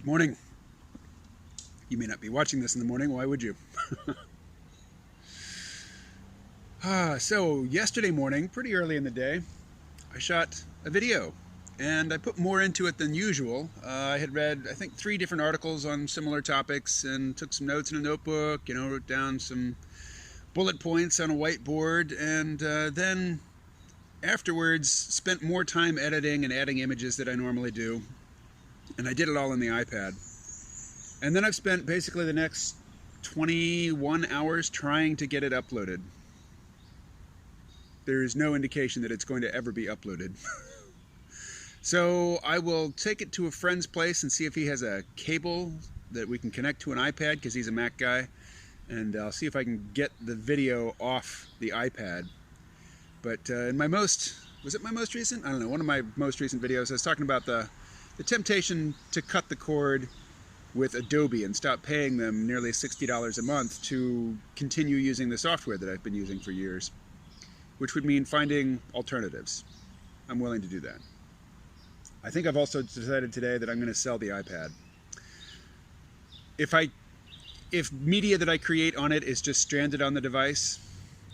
Morning. You may not be watching this in the morning. Why would you? So yesterday morning, pretty early in the day, I shot a video and I put more into it than usual. I had read, I think, 3 different articles on similar topics and took some notes in a notebook, wrote down some bullet points on a whiteboard, and then afterwards spent more time editing and adding images that I normally do. And I did it all on the iPad. And then I've spent basically the next 21 hours trying to get it uploaded. There is no indication that it's going to ever be uploaded. So I will take it to a friend's place and see if he has a cable that we can connect to an iPad, because he's a Mac guy. And I'll see if I can get the video off the iPad. But in my was it my most recent? I don't know, one of my most recent videos, I was talking about the temptation to cut the cord with Adobe and stop paying them nearly $60 a month to continue using the software that I've been using for years, which would mean finding alternatives. I'm willing to do that. I think I've also decided today that I'm going to sell the iPad. If media that I create on it is just stranded on the device,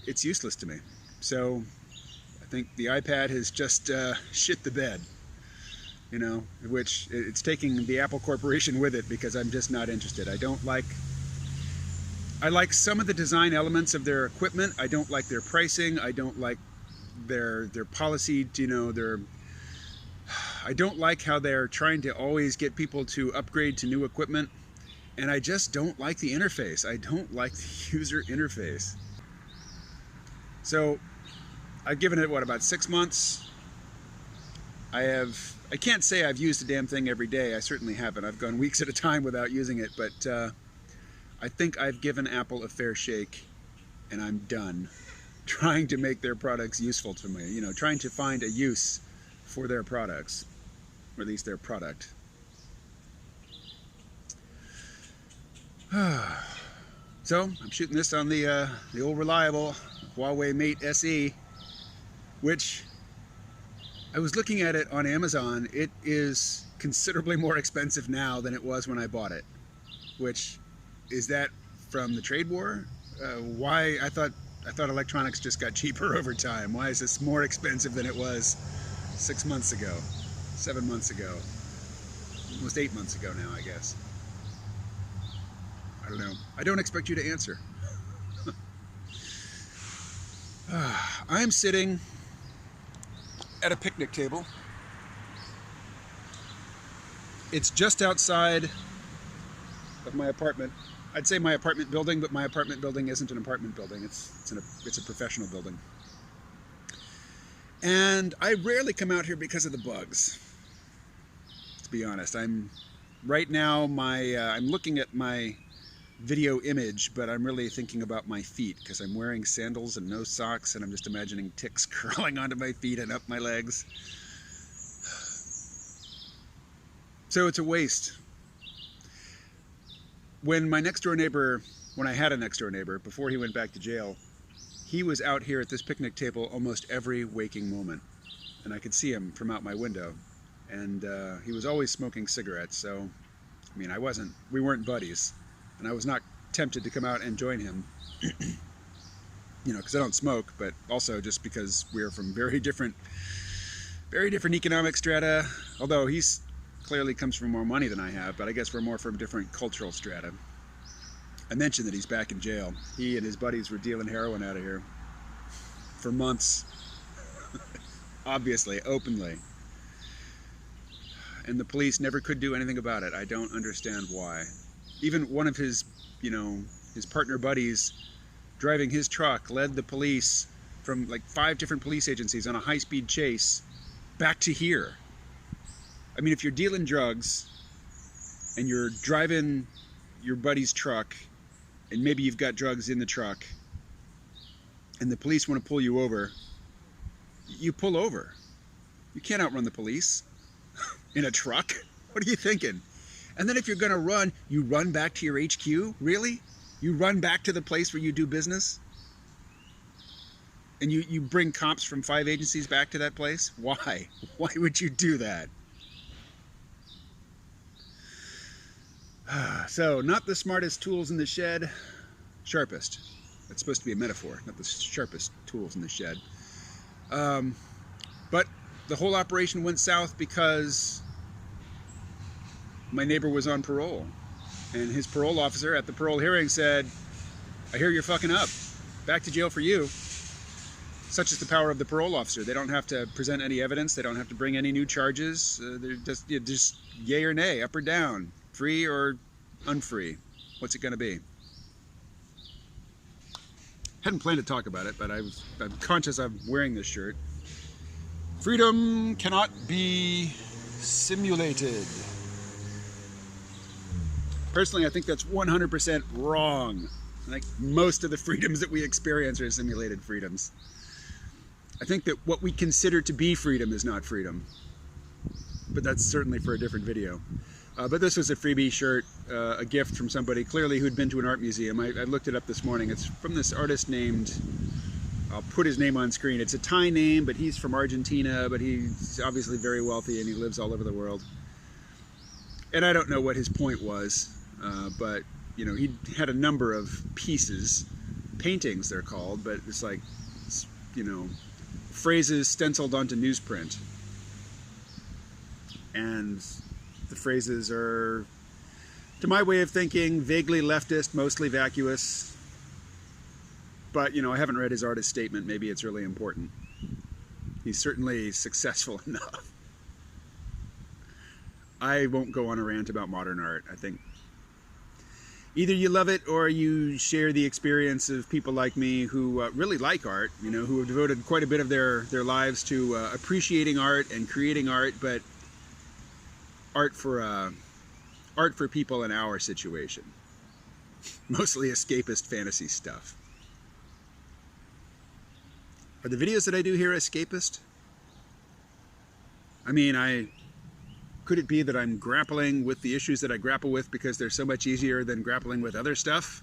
it's useless to me. So I think the iPad has just shit the bed. Which it's taking the Apple Corporation with it, because I'm just not interested. I like some of the design elements of their equipment. I don't like their pricing. I don't like their policy, I don't like how they're trying to always get people to upgrade to new equipment. And I just don't like the interface. I don't like the user interface. So I've given it, about 6 months? I can't say I've used a damn thing every day. I certainly haven't. I've gone weeks at a time without using it, but I think I've given Apple a fair shake, and I'm done trying to make their products useful to me. Trying to find a use for their products, or at least their product. So I'm shooting this on the old reliable Huawei Mate SE, which I was looking at it on Amazon. It is considerably more expensive now than it was when I bought it. Which, is that from the trade war? Why? I thought electronics just got cheaper over time. Why is this more expensive than it was 6 months ago, 7 months ago, almost 8 months ago now, I guess? I don't know. I don't expect you to answer. I'm sitting at a picnic table. It's just outside of my apartment. I'd say my apartment building, but my apartment building isn't an apartment building. It's a professional building. And I rarely come out here because of the bugs. To be honest, right now I'm looking at my video image, but I'm really thinking about my feet, because I'm wearing sandals and no socks, and I'm just imagining ticks curling onto my feet and up my legs. So it's a waste. When I had a next door neighbor, before he went back to jail, he was out here at this picnic table almost every waking moment, and I could see him from out my window, and he was always smoking cigarettes. So we weren't buddies. And I was not tempted to come out and join him, because I don't smoke, but also just because we're from very different economic strata. Although he's clearly comes from more money than I have, but I guess we're more from different cultural strata. I mentioned that he's back in jail. He and his buddies were dealing heroin out of here for months, obviously, openly. And the police never could do anything about it. I don't understand why. Even one of his partner buddies driving his truck led the police from like 5 different police agencies on a high-speed chase back to here. If you're dealing drugs and you're driving your buddy's truck, and maybe you've got drugs in the truck, and the police want to pull you over, you pull over. You can't outrun the police in a truck. What are you thinking? And then if you're going to run, you run back to your HQ? Really? You run back to the place where you do business? And you bring cops from 5 agencies back to that place? Why? Why would you do that? So, not the smartest tools in the shed, sharpest. That's supposed to be a metaphor, not the sharpest tools in the shed. But the whole operation went south because my neighbor was on parole. And his parole officer at the parole hearing said, "I hear you're fucking up. Back to jail for you." Such is the power of the parole officer. They don't have to present any evidence. They don't have to bring any new charges. They're just yay or nay, up or down, free or unfree. What's it going to be? Hadn't planned to talk about it, but I'm conscious I'm wearing this shirt. Freedom cannot be simulated. Personally, I think that's 100% wrong. I think most of the freedoms that we experience are simulated freedoms. I think that what we consider to be freedom is not freedom. But that's certainly for a different video. But this was a freebie shirt, a gift from somebody clearly who'd been to an art museum. I looked it up this morning. It's from this artist named, I'll put his name on screen. It's a Thai name, but he's from Argentina, but he's obviously very wealthy and he lives all over the world. And I don't know what his point was, but you know, he had a number of pieces, paintings they're called, but it's like, you know, phrases stenciled onto newsprint. And the phrases are, to my way of thinking, vaguely leftist, mostly vacuous. But, you know, I haven't read his artist statement. Maybe it's really important. He's certainly successful enough. I won't go on a rant about modern art. I think either you love it or you share the experience of people like me who really like art, you know, who have devoted quite a bit of their lives to appreciating art and creating art, but art for people in our situation. Mostly escapist fantasy stuff. Are the videos that I do here escapist? I mean, could it be that I'm grappling with the issues that I grapple with because they're so much easier than grappling with other stuff?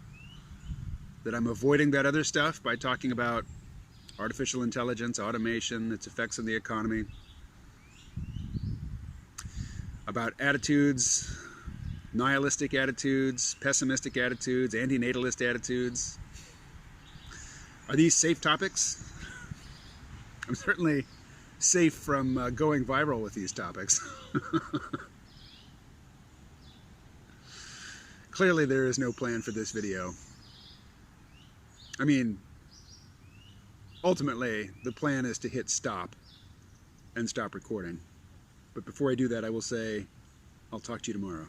That I'm avoiding that other stuff by talking about artificial intelligence, automation, its effects on the economy, about attitudes, nihilistic attitudes, pessimistic attitudes, antinatalist attitudes. Are these safe topics? I'm certainly safe from going viral with these topics. Clearly there is no plan for this video. I mean, ultimately the plan is to hit stop and stop recording. But before I do that, I will say, I'll talk to you tomorrow.